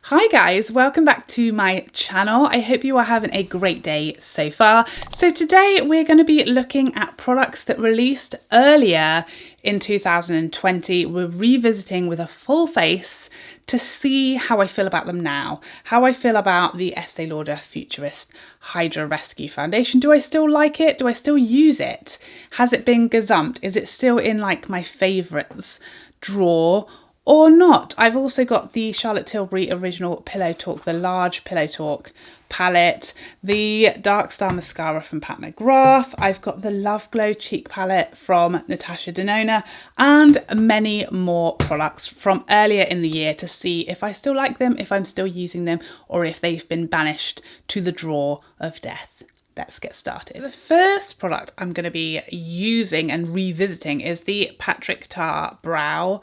Hi guys, welcome back to my channel. I hope you are having a great day so far. So today we're going to be looking at products that released earlier in 2020. We're revisiting with a full face to see how I feel about them now. How I feel about the Estee Lauder Futurist Hydra Rescue Foundation. Do I still like it? Do I still use it? Has it been gazumped? Is it still in like my favourites drawer? Or not. I've also got the Charlotte Tilbury Original Pillow Talk, the large Pillow Talk palette, the Dark Star Mascara from McGrath. I've got the Love Glow Cheek palette from Natasha Denona, and many more products from earlier in the year to see if I still like them, if I'm still using them, or if they've been banished to the drawer of death. Let's get started. The first product I'm going to be using and revisiting is the Patrick Ta Brow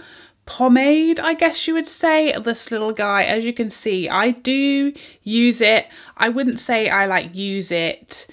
pomade, I guess you would say. This little guy, as you can see, I do use it. I wouldn't say I use it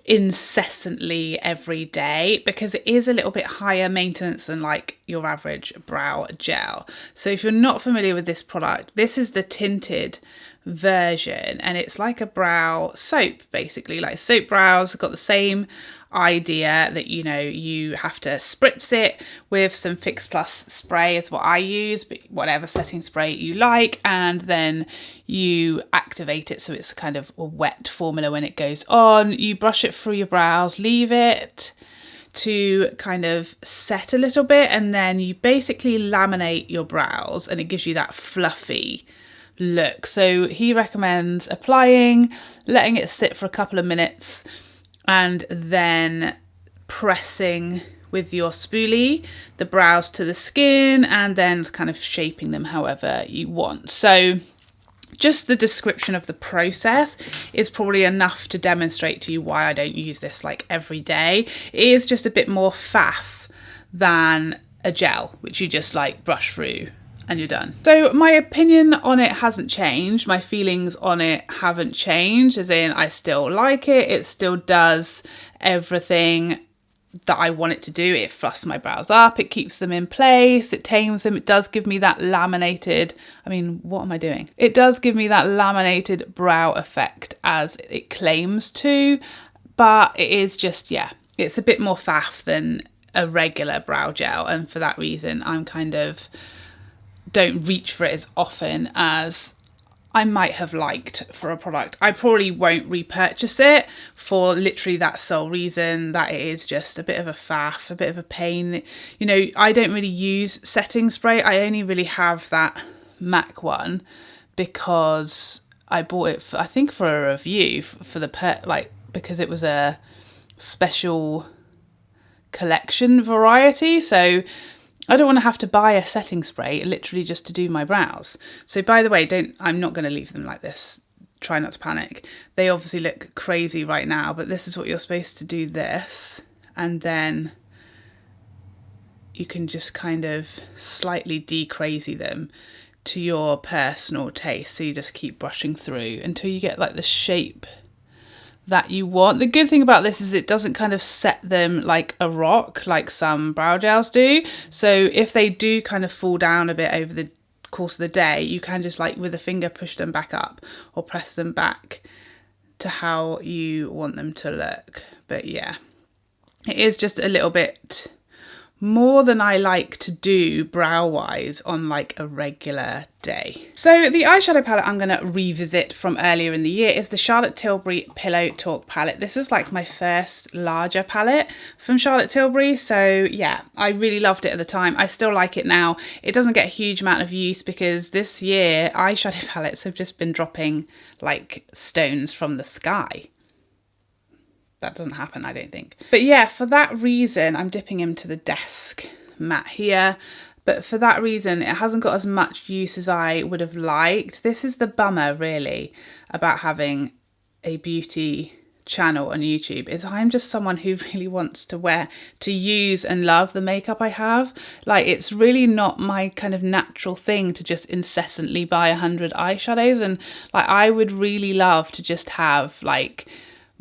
incessantly every day because it is a little bit higher maintenance than like your average brow gel. So if you're not familiar with this product, this is the tinted version and it's like a brow soap, basically. Like soap brows have got the same idea that, you know, you have to spritz it with some Fix Plus spray is what I use, but whatever setting spray you like, and then you activate it so it's kind of a wet formula when it goes on. You brush it through your brows, leave it to kind of set a little bit, and then you basically laminate your brows and it gives you that fluffy look. So he recommends applying, letting it sit for a couple of minutes, and then pressing with your spoolie the brows to the skin and then kind of shaping them however you want. So just the description of the process is probably enough to demonstrate to you why I don't use this like every day. It is just a bit more faff than a gel, which you just like brush through and you're done. So my opinion on it hasn't changed. My feelings on it haven't changed, as in I still like it. It still does everything that I want it to do. It fluffs my brows up, it keeps them in place, it tames them. It does give me that laminated, what am I doing? It does give me that laminated brow effect as it claims to, but it is just, yeah, it's a bit more faff than a regular brow gel. And for that reason, I'm kind of don't reach for it as often as I might have liked for a product. I probably won't repurchase it for literally that sole reason, that it is just a bit of a faff, a bit of a pain. You know, I don't really use setting spray. I only really have that MAC one because I bought it for, I think for a review for the because it was a special collection variety. So I don't want to have to buy a setting spray literally just to do my brows. So by the way, I'm not going to leave them like this. Try not to panic. They obviously look crazy right now, but this is what you're supposed to do, this. And then you can just kind of slightly de-crazy them to your personal taste. So you just keep brushing through until you get like the shape that you want. The good thing about this is it doesn't kind of set them like a rock like some brow gels do. So if they do kind of fall down a bit over the course of the day, you can just like with a finger push them back up or press them back to how you want them to look. But yeah, it is just a little bit more than I like to do brow wise on like a regular day. So the eyeshadow palette I'm going to revisit from earlier in the year is the Charlotte Tilbury Pillow Talk palette. This is like my first larger palette from Charlotte Tilbury. So yeah, I really loved it at the time. I still like it now. It doesn't get a huge amount of use because this year eyeshadow palettes have just been dropping like stones from the sky. That doesn't happen, I don't think. But yeah, for that reason, I'm dipping into the desk mat here. But for that reason, it hasn't got as much use as I would have liked. This is the bummer, really, about having a beauty channel on YouTube, is I'm just someone who really wants to use and love the makeup I have. Like, it's really not my kind of natural thing to just incessantly buy 100 eyeshadows. And like, I would really love to just have like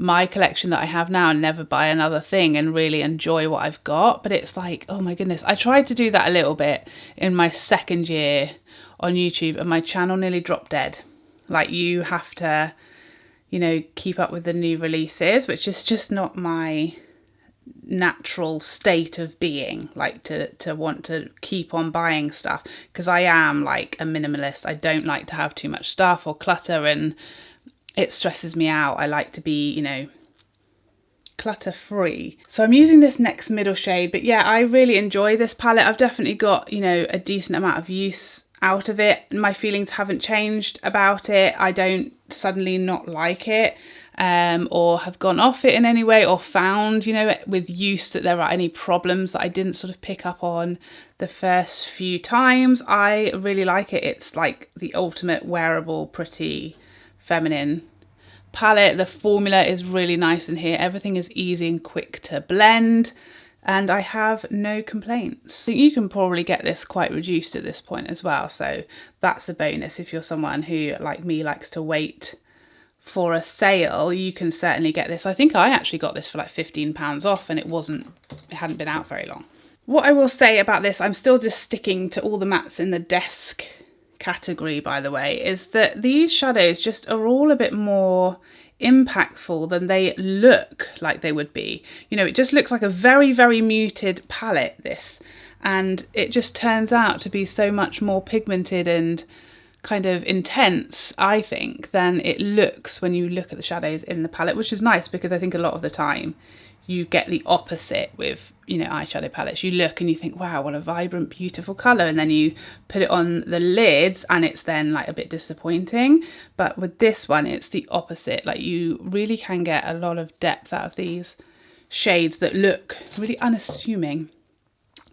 my collection that I have now and never buy another thing and really enjoy what I've got. But it's like, oh my goodness, I tried to do that a little bit in my second year on YouTube and my channel nearly dropped dead. Like, you have to, you know, keep up with the new releases, which is just not my natural state of being, like to want to keep on buying stuff, because I am like a minimalist. I don't like to have too much stuff or clutter, and it stresses me out. I like to be, you know, clutter free. So I'm using this next middle shade, but yeah, I really enjoy this palette. I've definitely got, you know, a decent amount of use out of it. My feelings haven't changed about it. I don't suddenly not like it, or have gone off it in any way, or found, you know, with use that there are any problems that I didn't sort of pick up on the first few times. I really like it. It's like the ultimate wearable, pretty, feminine palette. The formula is really nice in here. Everything is easy and quick to blend, and I have no complaints. I think you can probably get this quite reduced at this point as well, so that's a bonus. If you're someone who, like me, likes to wait for a sale, you can certainly get this. I think I actually got this for like £15 off, and it hadn't been out very long. What I will say about this, I'm still just sticking to all the mattes in the desk category, by the way, is that these shadows just are all a bit more impactful than they look like they would be. You know, it just looks like a very, very muted palette, this, and it just turns out to be so much more pigmented and kind of intense, I think, than it looks when you look at the shadows in the palette, which is nice, because I think a lot of the time you get the opposite with, you know, eyeshadow palettes. You look and you think, wow, what a vibrant, beautiful colour, and then you put it on the lids and it's then like a bit disappointing. But with this one, it's the opposite. Like, you really can get a lot of depth out of these shades that look really unassuming.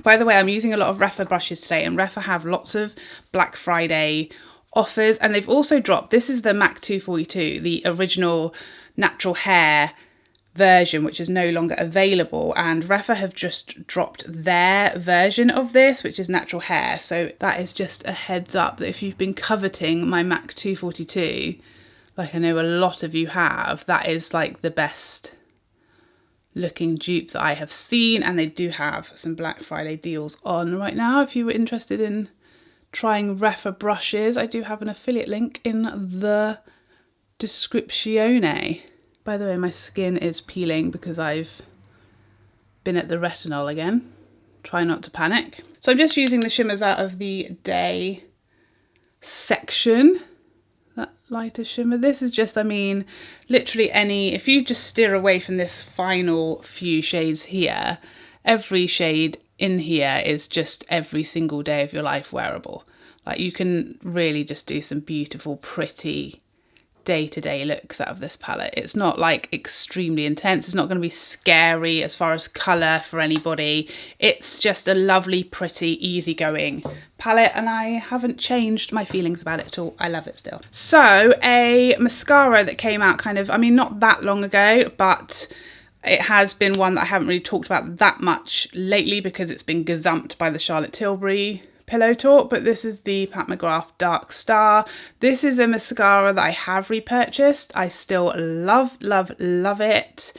By the way, I'm using a lot of Rephr brushes today, and Rephr have lots of Black Friday offers, and they've also dropped, this is the MAC 242, the original natural hair version, which is no longer available, and Rephr have just dropped their version of this, which is natural hair. So that is just a heads up that if you've been coveting my MAC 242, like I know a lot of you have, that is like the best looking dupe that I have seen, and they do have some Black Friday deals on right now if you were interested in trying Rephr brushes. I do have an affiliate link in the description. By the way, my skin is peeling because I've been at the retinol again. Try not to panic. So I'm just using the shimmers out of the day section. That lighter shimmer. This is just, I mean, literally any, if you just steer away from this final few shades here, every shade in here is just every single day of your life wearable. Like, you can really just do some beautiful, pretty day-to-day looks out of this palette. It's not like extremely intense. It's not going to be scary as far as colour for anybody. It's just a lovely, pretty, easygoing palette, and I haven't changed my feelings about it at all. I love it still. So a mascara that came out kind of, I mean, not that long ago, but it has been one that I haven't really talked about that much lately because it's been gazumped by the Charlotte Tilbury Pillow talk, but this is the Pat McGrath Dark Star. This is a mascara that I have repurchased. I still love, love, love it.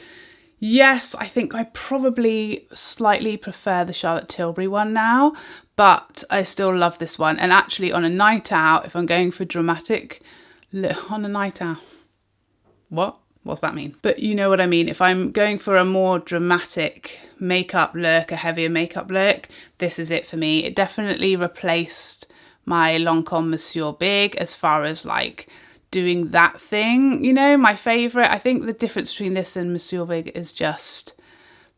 Yes, I think I probably slightly prefer the Charlotte Tilbury one now, but I still love this one. And actually on a night out, if I'm going for dramatic, on a night out, what's that mean? But you know what I mean. If I'm going for a more dramatic makeup look, a heavier makeup look, this is it for me. It definitely replaced my Lancome Monsieur Big as far as like doing that thing, you know, my favourite. I think the difference between this and Monsieur Big is just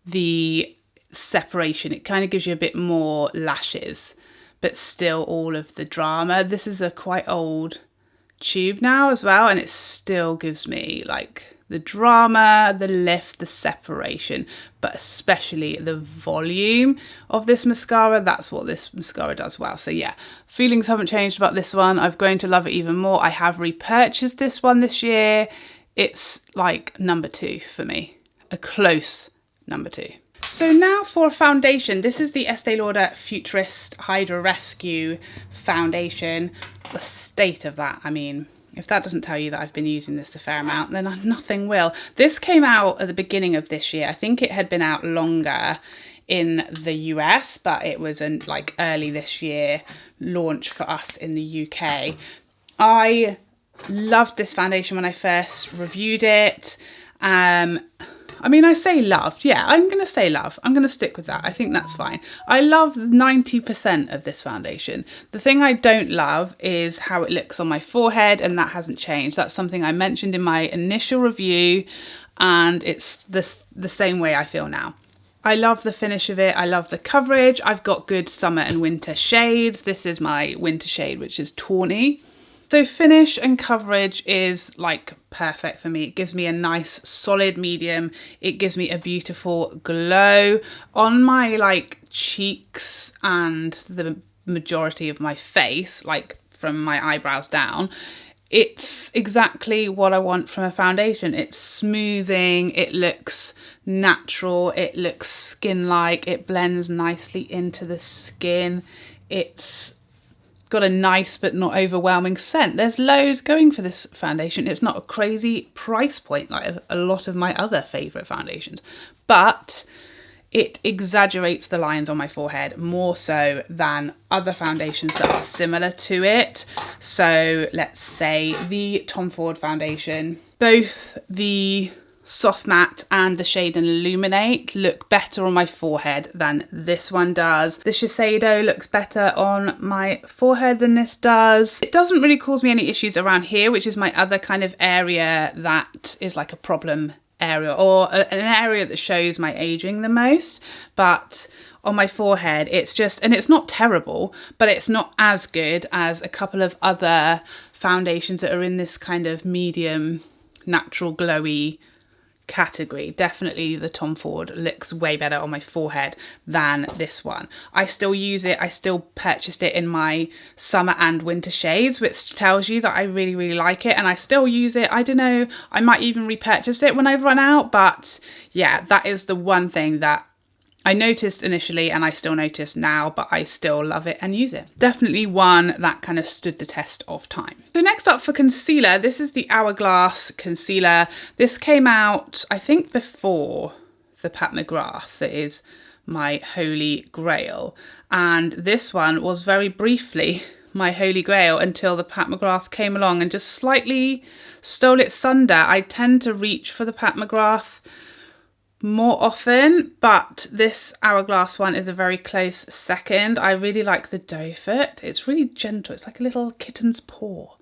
the separation. It kind of gives you a bit more lashes, but still all of the drama. This is a quite old tube now as well, and it still gives me like the drama, the lift, the separation, but especially the volume of this mascara. That's what this mascara does well. So yeah, feelings haven't changed about this one. I've grown to love it even more. I have repurchased this one this year. It's like number 2 for me, a close number 2. So now for foundation. This is the Estee Lauder Futurist Hydra Rescue foundation. The state of that, I mean, if that doesn't tell you that I've been using this a fair amount, then nothing will. This came out at the beginning of this year. I think it had been out longer in the US, but it was an like early this year launch for us in the UK. I loved this foundation when I first reviewed it. I mean, I say loved. Yeah, I'm going to say love. I'm going to stick with that. I think that's fine. I love 90% of this foundation. The thing I don't love is how it looks on my forehead, and that hasn't changed. That's something I mentioned in my initial review, and it's the same way I feel now. I love the finish of it. I love the coverage. I've got good summer and winter shades. This is my winter shade, which is Tawny. So finish and coverage is like perfect for me. It gives me a nice solid medium. It gives me a beautiful glow on my like cheeks and the majority of my face, like from my eyebrows down. It's exactly what I want from a foundation. It's smoothing, it looks natural, it looks skin-like, it blends nicely into the skin. It's got a nice but not overwhelming scent. There's loads going for this foundation. It's not a crazy price point like a lot of my other favourite foundations, but it exaggerates the lines on my forehead more so than other foundations that are similar to it. So let's say the Tom Ford foundation, both the Soft Matte and the Shade and Illuminate look better on my forehead than this one does. The Shiseido looks better on my forehead than this does. It doesn't really cause me any issues around here, which is my other kind of area that is like a problem area, or an area that shows my aging the most. But on my forehead, it's just, and it's not terrible, but it's not as good as a couple of other foundations that are in this kind of medium, natural, glowy category. Definitely the Tom Ford looks way better on my forehead than this one. I still use it. I still purchased it in my summer and winter shades, which tells you that I really, really like it, and I still use it. I don't know, I might even repurchase it when I've run out, but yeah, that is the one thing that I noticed initially and I still notice now, but I still love it and use it. Definitely one that kind of stood the test of time. So next up for concealer, this is the Hourglass concealer. This came out, I think, before the Pat McGrath, that is my holy grail. And this one was very briefly my holy grail until the Pat McGrath came along and just slightly stole its thunder. I tend to reach for the Pat McGrath more often, but this Hourglass one is a very close second. I really like the doe foot. It's really gentle. It's like a little kitten's paw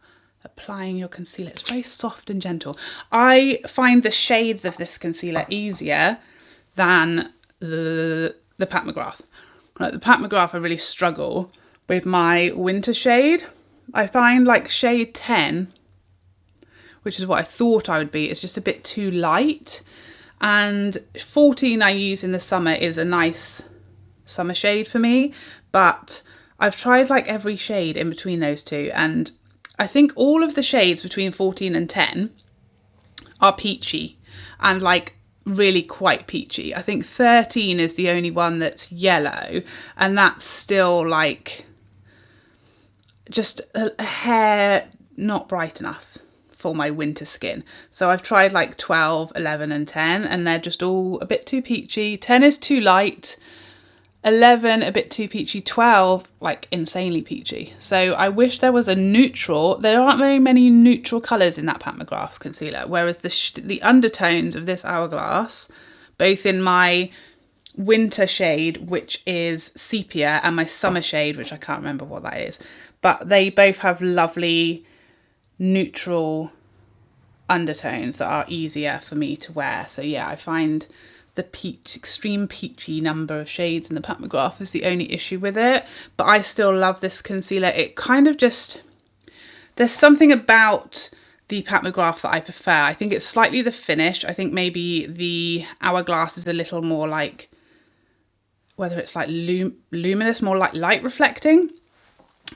applying your concealer. It's very soft and gentle. I find the shades of this concealer easier than the Pat McGrath. Like the Pat McGrath, I really struggle with my winter shade. I find like shade 10, which is what I thought I would be, is just a bit too light. And 14 I use in the summer is a nice summer shade for me, but I've tried like every shade in between those two, and I think all of the shades between 14 and 10 are peachy and like really quite peachy. I think 13 is the only one that's yellow, and that's still like just a hair not bright enough for my winter skin. So I've tried like 12, 11 and 10, and they're just all a bit too peachy. 10 is too light, 11 a bit too peachy, 12 like insanely peachy. So I wish there was a neutral. There aren't very many neutral colours in that Pat McGrath concealer, whereas the undertones of this Hourglass, both in my winter shade, which is Sepia, and my summer shade, which I can't remember what that is, but they both have lovely neutral undertones that are easier for me to wear. So yeah, I find the extreme peachy number of shades in the Pat McGrath is the only issue with it, but I still love this concealer. It kind of just, there's something about the Pat McGrath that I prefer. I think it's slightly the finish. I think maybe the Hourglass is a little more like, whether it's like luminous, more like light reflecting.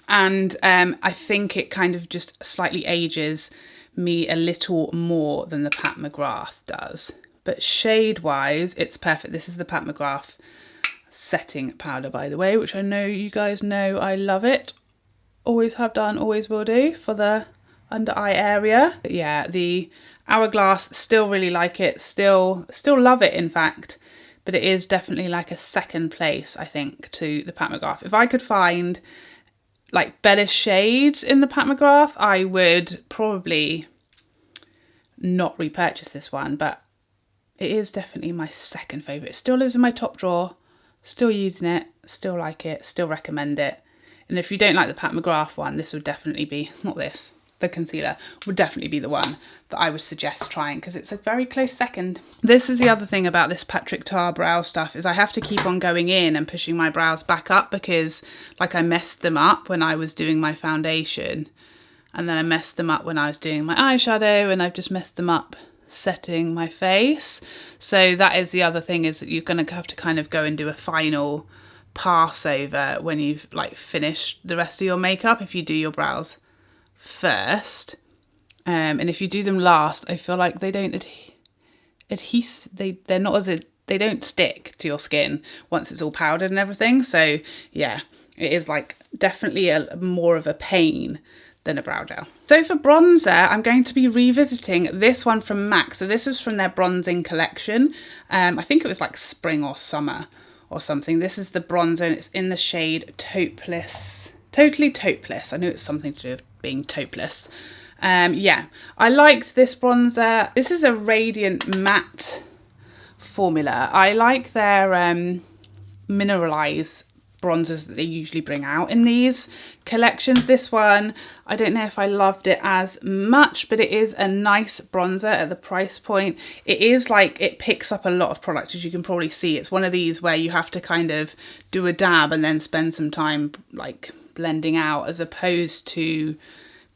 And I think it kind of just slightly ages me a little more than the Pat McGrath does. But shade-wise, it's perfect. This is the Pat McGrath setting powder, by the way, which I know you guys know I love it. Always have done, always will do for the under eye area. But yeah, the Hourglass, still really like it. Still love it, in fact. but it is definitely like a second place, I think, to the Pat McGrath. If I could find like better shades in the Pat McGrath, I would probably not repurchase this one, but it is definitely my second favourite. It still lives in my top drawer, still using it, still like it, still recommend it. And if you don't like the Pat McGrath one, this would definitely be, not this, the concealer would definitely be the one that I would suggest trying, because it's a very close second. This is the other thing about this Patrick Tar brow stuff, is I have to keep on going in and pushing my brows back up, because like I messed them up when I was doing my foundation, and then I messed them up when I was doing my eyeshadow, and I've just messed them up setting my face. So that is the other thing, is that you're going to have to kind of go and do a final pass over when you've like finished the rest of your makeup, if you do your brows first, and if you do them last, I feel like they don't they're not as they don't stick to your skin once it's all powdered and everything. So yeah, it is like definitely a more of a pain than a brow gel. So for bronzer, I'm going to be revisiting this one from MAC. So this was from their bronzing collection. I think it was like spring or summer or something. This is the bronzer, and it's in the shade Taupeless. Totally Taupeless. I knew it's something to do with being Taupeless. Yeah, I liked this bronzer. This is a radiant matte formula. I like their mineralized bronzers that they usually bring out in these collections. This one, I don't know if I loved it as much, but it is a nice bronzer at the price point. It is like, it picks up a lot of product, as you can probably see. It's one of these where you have to kind of do a dab and then spend some time like blending out, as opposed to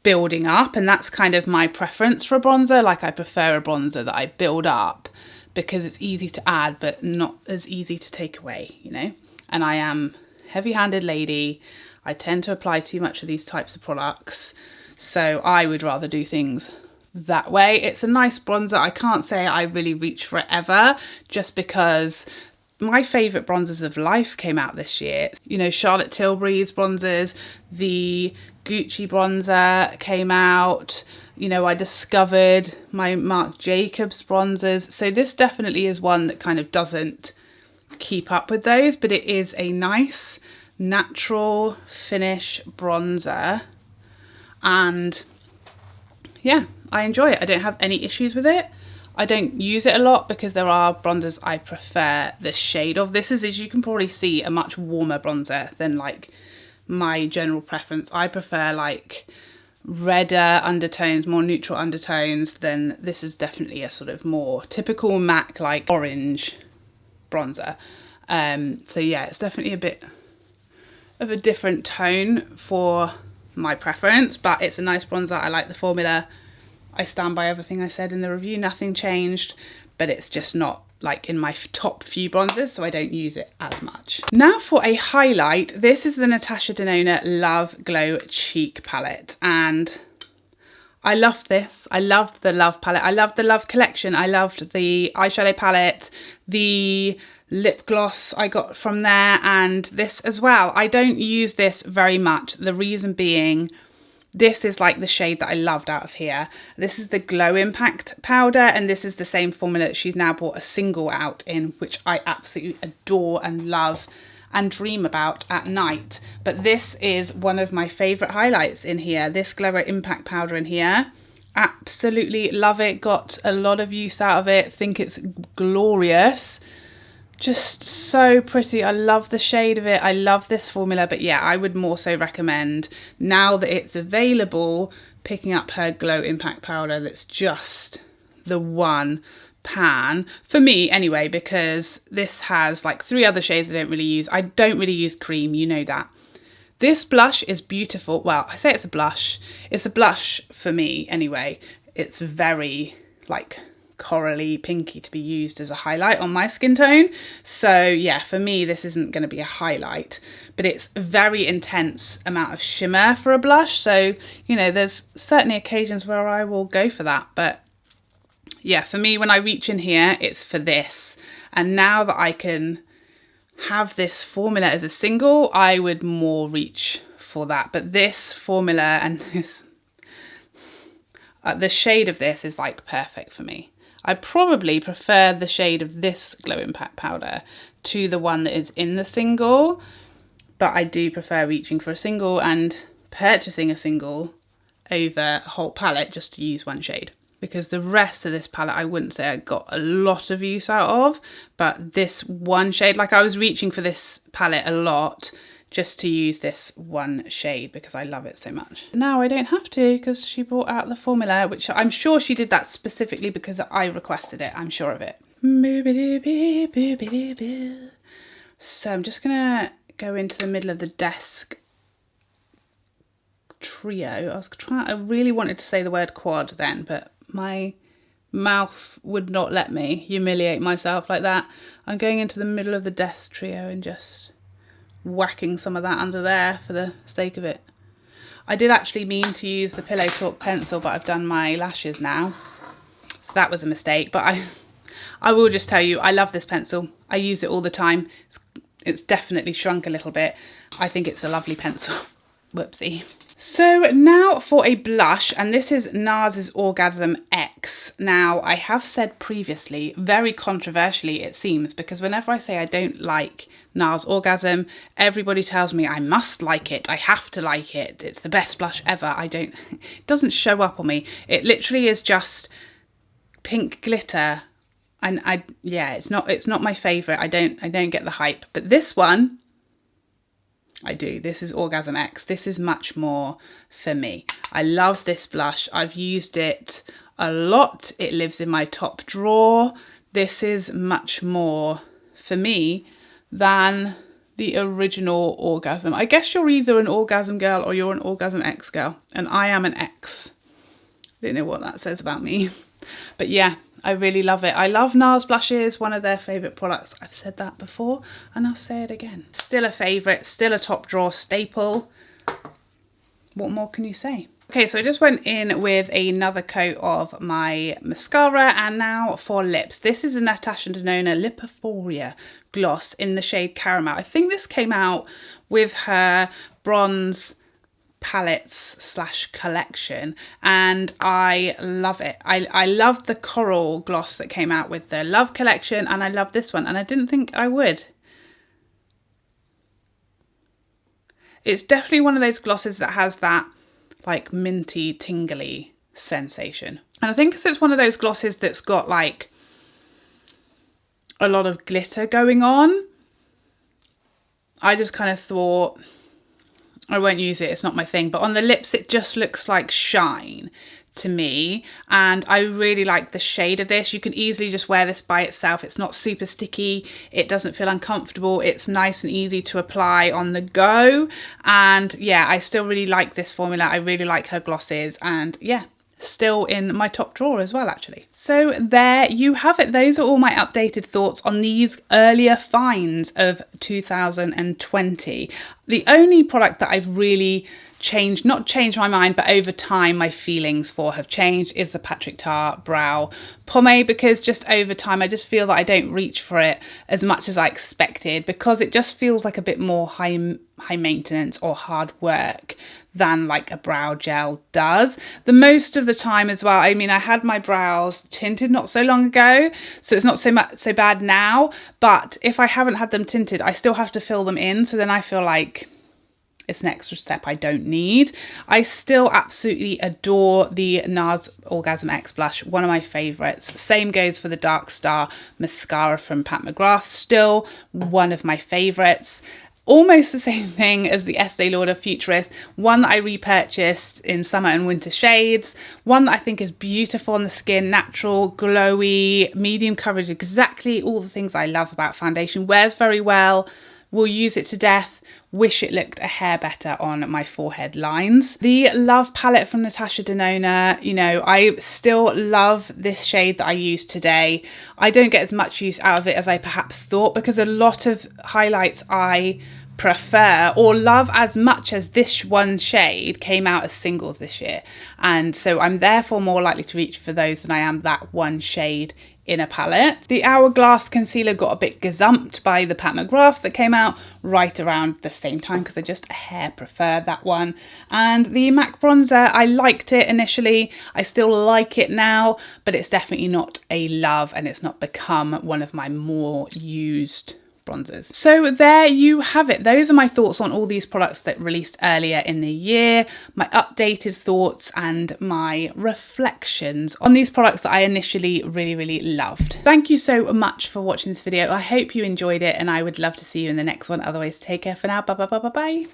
building up. And that's kind of my preference for a bronzer. Like, I prefer a bronzer that I build up, because it's easy to add but not as easy to take away, you know. And I am heavy-handed lady. I tend to apply too much of these types of products, so I would rather do things that way. It's a nice bronzer. I can't say I really reach for it ever, just because my favourite bronzers of life came out this year. You know, Charlotte Tilbury's bronzers, the Gucci bronzer came out. You know, I discovered my Marc Jacobs bronzers. So this definitely is one that kind of doesn't keep up with those, but it is a nice natural finish bronzer, and yeah, I enjoy it. I don't have any issues with it. I don't use it a lot, because there are bronzers I prefer the shade of. This is, as you can probably see, a much warmer bronzer than like my general preference. I prefer like redder undertones, more neutral undertones. Then this is definitely a sort of more typical MAC like orange bronzer. So yeah, it's definitely a bit of a different tone for my preference, but it's a nice bronzer. I like the formula. I stand by everything I said in the review, nothing changed, but it's just not like in my top few bronzers, so I don't use it as much. Now for a highlight, this is the Natasha Denona Love Glow Cheek Palette, and I loved this. I loved the Love palette. I loved the Love collection. I loved the eyeshadow palette, the lip gloss I got from there, and this as well. I don't use this very much. The reason being, this is like the shade that I loved out of here. This is the Glow Impact powder, and this is the same formula that she's now brought a single out in, which I absolutely adore and love and dream about at night. But this is one of my favourite highlights in here, this Glow Impact powder in here. Absolutely love it, got a lot of use out of it, think it's glorious. Just so pretty. I love the shade of it. I love this formula, but yeah, I would more so recommend, now that it's available, picking up her Glow Impact powder. That's just the one pan for me anyway, because this has like 3 other shades I don't really use. I don't really use cream, you know that. This blush is beautiful. Well, I say it's a blush. It's a blush for me anyway. It's very like corally pinky to be used as a highlight on my skin tone. So yeah, for me this isn't going to be a highlight, but it's a very intense amount of shimmer for a blush. So, you know, there's certainly occasions where I will go for that, but yeah, for me, when I reach in here, it's for this. And now that I can have this formula as a single, I would more reach for that. But this formula and this, the shade of this is like perfect for me. I probably prefer the shade of this Glow Impact powder to the one that is in the single, but I do prefer reaching for a single and purchasing a single over a whole palette just to use one shade, because the rest of this palette I wouldn't say I got a lot of use out of, but this one shade, like I was reaching for this palette a lot just to use this one shade because I love it so much. Now I don't have to because she brought out the formula, which I'm sure she did that specifically because I requested it, I'm sure of it. So I'm just gonna go into the middle of the desk trio. I really wanted to say the word quad then, but my mouth would not let me humiliate myself like that. I'm going into the middle of the desk trio and just whacking some of that under there for the sake of it. I did actually mean to use the Pillow Talk pencil, but I've done my lashes now, so that was a mistake. But I will just tell you, I love this pencil. I use it all the time. It's definitely shrunk a little bit. I think it's a lovely pencil. Whoopsie. So now for a blush, and this is Nars' Orgasm X. Now, I have said previously, very controversially it seems, because whenever I say I don't like Nars Orgasm, everybody tells me I must like it, I have to like it, it's the best blush ever. It doesn't show up on me. It literally is just pink glitter, and yeah, it's not my favourite. I don't get the hype, but this one, I do. This is Orgasm X. This is much more for me. I love this blush. I've used it a lot. It lives in my top drawer. This is much more for me than the original Orgasm. I guess you're either an Orgasm girl or you're an Orgasm X girl, and I am an X. Don't know what that says about me. But yeah, I really love it. I love Nars blushes, one of their favourite products. I've said that before and I'll say it again. Still a favourite, still a top drawer staple. What more can you say? Okay, so I just went in with another coat of my mascara, and now for lips. This is a Natasha Denona Lipophoria gloss in the shade Caramel. I think this came out with her bronze palettes / collection, and I love it. I love the coral gloss that came out with the Love collection, and I love this one, and I didn't think I would. It's definitely one of those glosses that has that like minty tingly sensation, and I think because it's one of those glosses that's got like a lot of glitter going on, I just kind of thought I won't use it, it's not my thing. But on the lips, it just looks like shine to me. And I really like the shade of this. You can easily just wear this by itself. It's not super sticky. It doesn't feel uncomfortable. It's nice and easy to apply on the go. And yeah, I still really like this formula. I really like her glosses, and yeah, still in my top drawer as well, actually. So there you have it. Those are all my updated thoughts on these earlier finds of 2020. The only product that I've really not changed my mind, but over time my feelings for have changed, is the Patrick Ta brow pomade, because just over time I just feel that I don't reach for it as much as I expected, because it just feels like a bit more high maintenance or hard work than like a brow gel does. The most of the time as well, I mean, I had my brows tinted not so long ago, so it's not so bad now, but if I haven't had them tinted, I still have to fill them in, so then I feel like it's an extra step I don't need. I still absolutely adore the Nars Orgasm X blush, one of my favourites. Same goes for the Dark Star mascara from McGrath, still one of my favourites. Almost the same thing as the Estee Lauder Futurist, one that I repurchased in summer and winter shades, one that I think is beautiful on the skin, natural, glowy, medium coverage, exactly all the things I love about foundation. Wears very well, will use it to death. Wish it looked a hair better on my forehead lines. The Love palette from Natasha Denona, you know, I still love this shade that I used today. I don't get as much use out of it as I perhaps thought, because a lot of highlights I prefer or love as much as this one shade came out as singles this year, and so I'm therefore more likely to reach for those than I am that one shade in a palette. The Hourglass concealer got a bit gazumped by the Pat McGrath that came out right around the same time because I just a hair prefer that one. And the MAC bronzer, I liked it initially, I still like it now, but it's definitely not a love and it's not become one of my more used bronzers. So there you have it. Those are my thoughts on all these products that released earlier in the year, my updated thoughts and my reflections on these products that I initially really loved. Thank you so much for watching this video. I hope you enjoyed it and I would love to see you in the next one. Otherwise, take care for now. Bye.